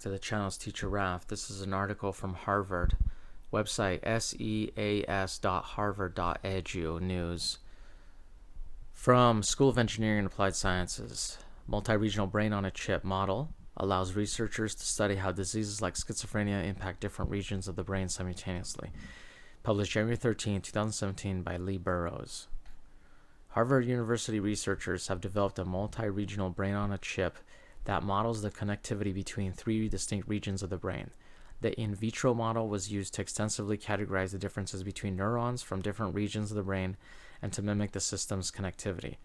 back to the channel's Teacher Raf. This is an article from Harvard website, seas.harvard.edu news. From School of Engineering and Applied Sciences, multi-regional brain on a chip model allows researchers to study how diseases like schizophrenia impact different regions of the brain simultaneously. Published January 13, 2017 by Lee Burrows. Harvard University researchers have developed a multi-regional brain on a chip that models the connectivity between three distinct regions of the brain. The in vitro model was used to extensively categorize the differences between neurons from different regions of the brain and to mimic the system's connectivity.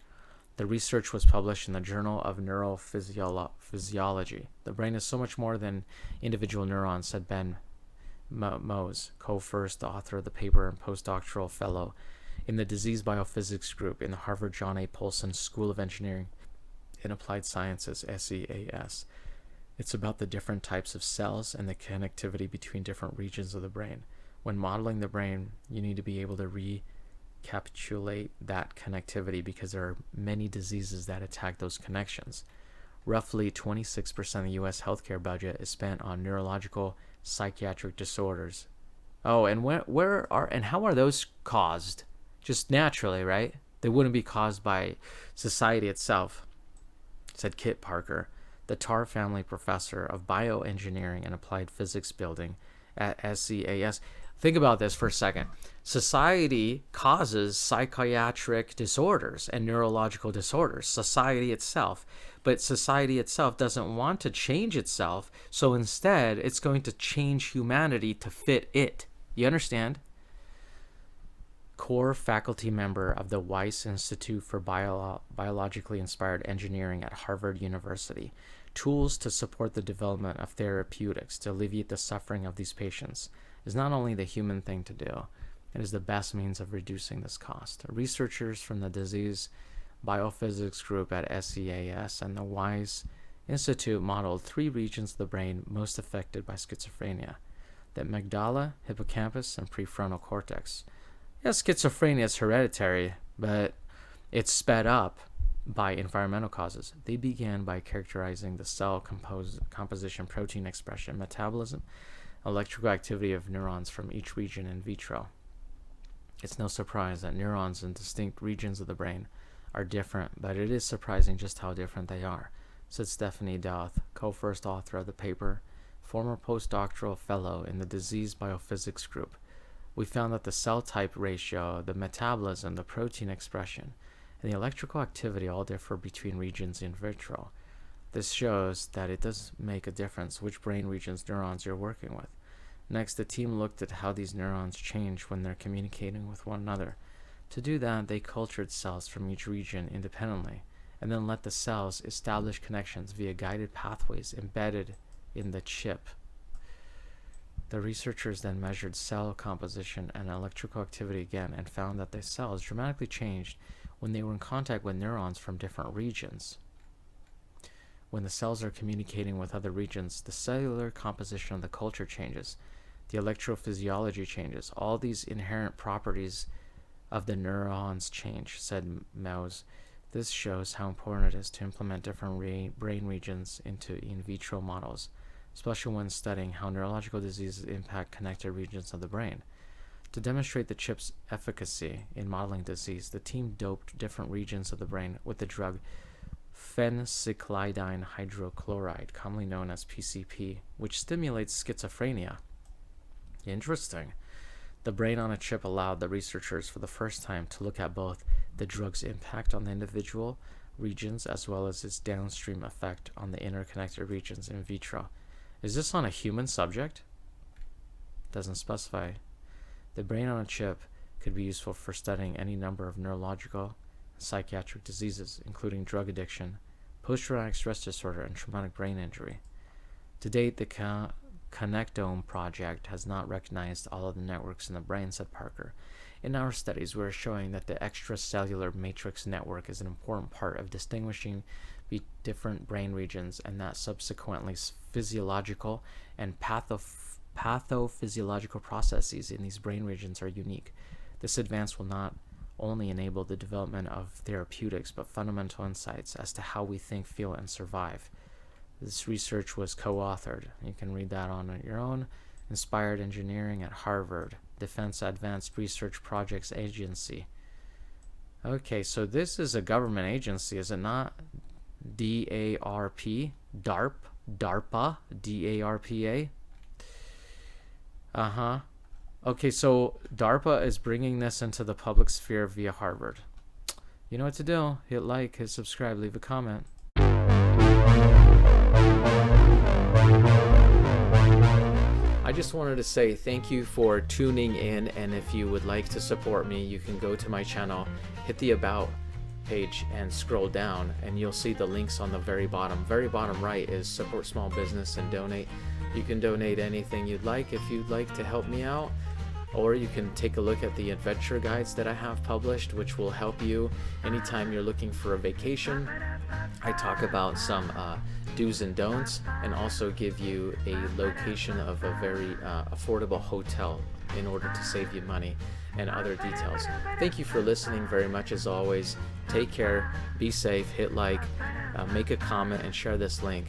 The research was published in the Journal of Neurophysiology. The brain is so much more than individual neurons, said Ben Mose, co-first author of the paper and postdoctoral fellow in the Disease Biophysics Group in the Harvard John A. Paulson School of Engineering and Applied Sciences, SEAS. It's about the different types of cells and the connectivity between different regions of the brain. When modeling the brain, you need to be able to recapitulate that connectivity because there are many diseases that attack those connections. Roughly 26% of the U.S. healthcare budget is spent on neurological psychiatric disorders. Oh, and how are those caused? Just naturally, right? They wouldn't be caused by society itself, said Kit Parker, the Tar Family Professor of Bioengineering and Applied Physics Building at SEAS. Think about this for a second. Society causes psychiatric disorders and neurological disorders, society itself. But society itself doesn't want to change itself, so instead it's going to change humanity to fit it. You understand? Core faculty member of the Weiss Institute for Biologically Inspired Engineering at Harvard University. Tools to support the development of therapeutics to alleviate the suffering of these patients is not only the human thing to do, it is the best means of reducing this cost. Researchers from the Disease Biophysics Group at SEAS and the Weiss Institute modeled three regions of the brain most affected by schizophrenia: the amygdala, hippocampus, and prefrontal cortex. Yes, schizophrenia is hereditary, but it's sped up by environmental causes. They began by characterizing the cell composition, protein expression, metabolism, electrical activity of neurons from each region in vitro. It's no surprise that neurons in distinct regions of the brain are different, but it is surprising just how different they are, said Stephanie Douth, co-first author of the paper, former postdoctoral fellow in the Disease Biophysics Group. We found that the cell type ratio, the metabolism, the protein expression, and the electrical activity all differ between regions in vitro. This shows that it does make a difference which brain regions neurons you're working with. Next, the team looked at how these neurons change when they're communicating with one another. To do that, they cultured cells from each region independently, and then let the cells establish connections via guided pathways embedded in the chip. The researchers then measured cell composition and electrical activity again and found that the cells dramatically changed when they were in contact with neurons from different regions. When the cells are communicating with other regions, the cellular composition of the culture changes. The electrophysiology changes. All these inherent properties of the neurons change, said Mose. This shows how important it is to implement different brain regions into in vitro models, especially when studying how neurological diseases impact connected regions of the brain. To demonstrate the chip's efficacy in modeling disease, the team doped different regions of the brain with the drug phencyclidine hydrochloride, commonly known as PCP, which stimulates schizophrenia. Interesting. The brain on a chip allowed the researchers for the first time to look at both the drug's impact on the individual regions as well as its downstream effect on the interconnected regions in vitro. Is this on a human subject? Doesn't specify. The brain on a chip could be useful for studying any number of neurological and psychiatric diseases, including drug addiction, post-traumatic stress disorder, and traumatic brain injury. To date, the Connectome project has not recognized all of the networks in the brain, said Parker. In our studies, we are showing that the extracellular matrix network is an important part of distinguishing different brain regions, and that subsequently physiological and pathophysiological processes in these brain regions are unique. This advance will not only enable the development of therapeutics, but fundamental insights as to how we think, feel, and survive. This research was co-authored. You can read that on your own. Inspired Engineering at Harvard, Defense Advanced Research Projects Agency. Okay, so this is a government agency, is it not? D.A.R.P. D.A.R.P.A. D.A.R.P.A. Okay, so D.A.R.P.A is bringing this into the public sphere via Harvard. You know what to do. Hit like, hit subscribe, leave a comment. I just wanted to say thank you for tuning in, and if you would like to support me, you can go to my channel, hit the About page and scroll down, and you'll see the links on the very bottom. Very bottom right is support small business and donate. You can donate anything you'd like if you'd like to help me out, or you can take a look at the adventure guides that I have published, which will help you anytime you're looking for a vacation. I talk about some do's and don'ts, and also give you a location of a very affordable hotel in order to save you money, and other details. Thank you for listening very much as always. Take care, be safe, hit like, make a comment, and share this link.